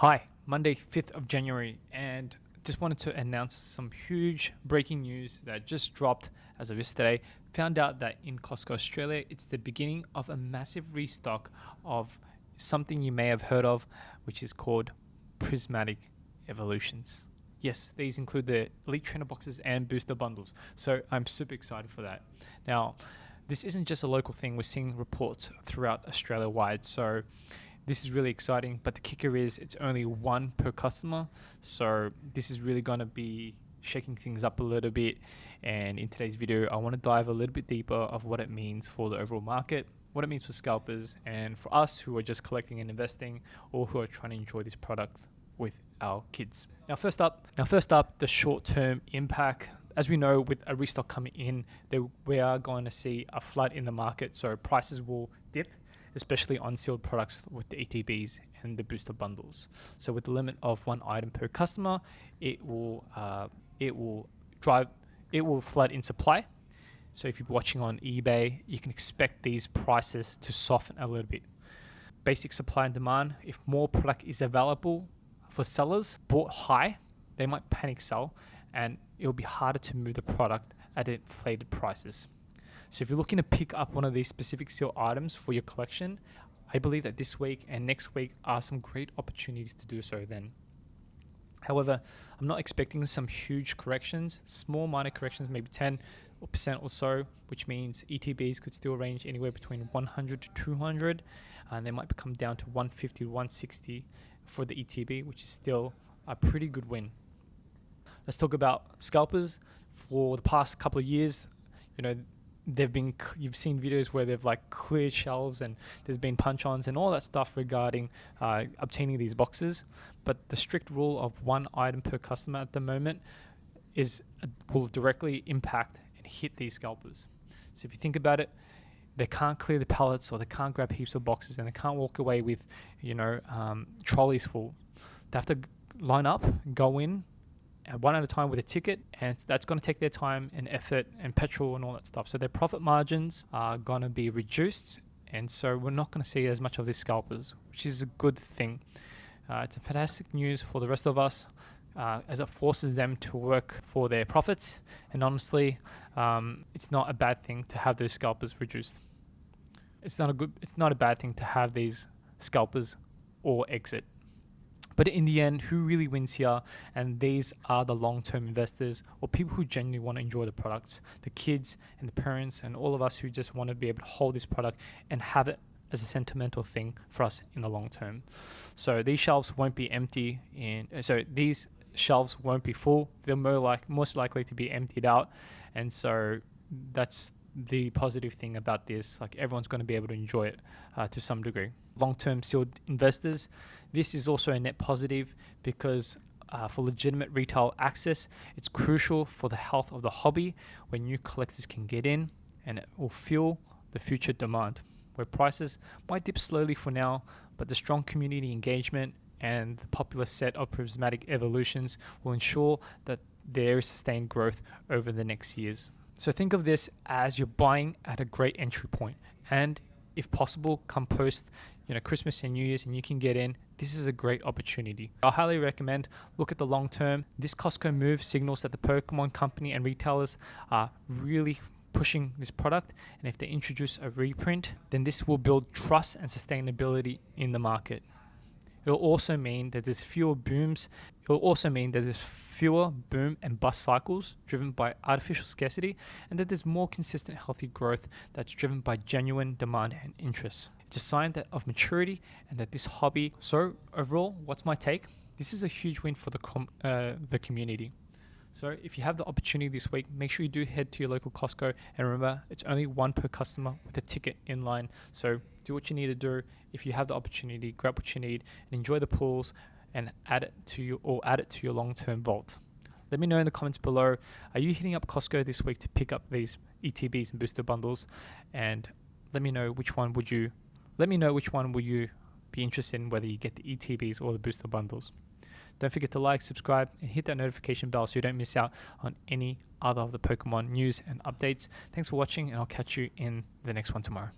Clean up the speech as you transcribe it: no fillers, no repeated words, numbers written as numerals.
Hi, Monday, 5th of January, and just wanted to announce some huge breaking news that just dropped as of yesterday. Found out that in Costco Australia, it's the beginning of a massive restock of something you may have heard of, which is called Prismatic Evolutions. Yes, these include the Elite Trainer boxes and booster bundles, so I'm super excited for that. Now, this isn't just a local thing, we're seeing reports throughout Australia wide, so this is really exciting, but the kicker is it's only one per customer. So this is really going to be shaking things up a little bit. And in today's video, I want to dive a little bit deeper of what it means for the overall market, what it means for scalpers, and for us who are just collecting and investing, or who are trying to enjoy this product with our kids. Now first up, the short-term impact. As we know, with a restock coming in, we are going to see a flood in the market, so prices will dip, especially on sealed products with the ETBs and the booster bundles. So with the limit of one item per customer, it will flood in supply. So if you're watching on eBay, you can expect these prices to soften a little bit. Basic supply and demand. If more product is available for sellers bought high, they might panic sell, and it'll be harder to move the product at inflated prices. So if you're looking to pick up one of these specific seal items for your collection, I believe that this week and next week are some great opportunities to do so then. However, I'm not expecting some huge corrections, small minor corrections, maybe 10% or so, which means ETBs could still range anywhere between 100 to 200, and they might come down to 150 to 160 for the ETB, which is still a pretty good win. Let's talk about scalpers. For the past couple of years, you've seen videos where they've like cleared shelves, and there's been punch-ons and all that stuff regarding obtaining these boxes. But the strict rule of one item per customer at the moment will directly impact and hit these scalpers. So if you think about it, they can't clear the pallets, or they can't grab heaps of boxes, and they can't walk away with trolleys full. They have to line up, go in one at a time with a ticket, and that's going to take their time and effort and petrol and all that stuff. So their profit margins are going to be reduced, and so we're not going to see as much of these scalpers, which is a good thing. It's a fantastic news for the rest of us, as it forces them to work for their profits. And honestly, it's not a bad thing to have those scalpers reduced. It's not a bad thing to have these scalpers all exit. But in the end, who really wins here? And these are the long-term investors, or people who genuinely want to enjoy the products, the kids and the parents and all of us who just want to be able to hold this product and have it as a sentimental thing for us in the long term. So these shelves won't be empty, these shelves won't be full. They're most likely to be emptied out. And so that's the positive thing about this. Like, everyone's going to be able to enjoy it to some degree. Long-term sealed investors, this is also a net positive, because for legitimate retail access, it's crucial for the health of the hobby, where new collectors can get in, and it will fuel the future demand, where prices might dip slowly for now, but the strong community engagement and the popular set of Prismatic Evolutions will ensure that there is sustained growth over the next years. So think of this as you're buying at a great entry point, and if possible, come post Christmas and New Year's, and you can get in. This is a great opportunity. I highly recommend look at the long term. This Costco move signals that the Pokemon company and retailers are really pushing this product, and if they introduce a reprint, then this will build trust and sustainability in the market. It'll also mean that there's fewer boom and bust cycles driven by artificial scarcity, and that there's more consistent, healthy growth that's driven by genuine demand and interest. It's a sign of maturity and that this hobby. So overall, what's my take? This is a huge win for the community. So if you have the opportunity this week, make sure you do head to your local Costco, and remember, it's only one per customer with a ticket in line. So do what you need to do. If you have the opportunity, grab what you need and enjoy the pools, and add it to your long-term vault. Let me know in the comments below, are you hitting up Costco this week to pick up these ETBs and booster bundles? And let me know which one will you be interested in, whether you get the ETBs or the booster bundles. Don't forget to like, subscribe, and hit that notification bell so you don't miss out on any other of the Pokemon news and updates. Thanks for watching, and I'll catch you in the next one tomorrow.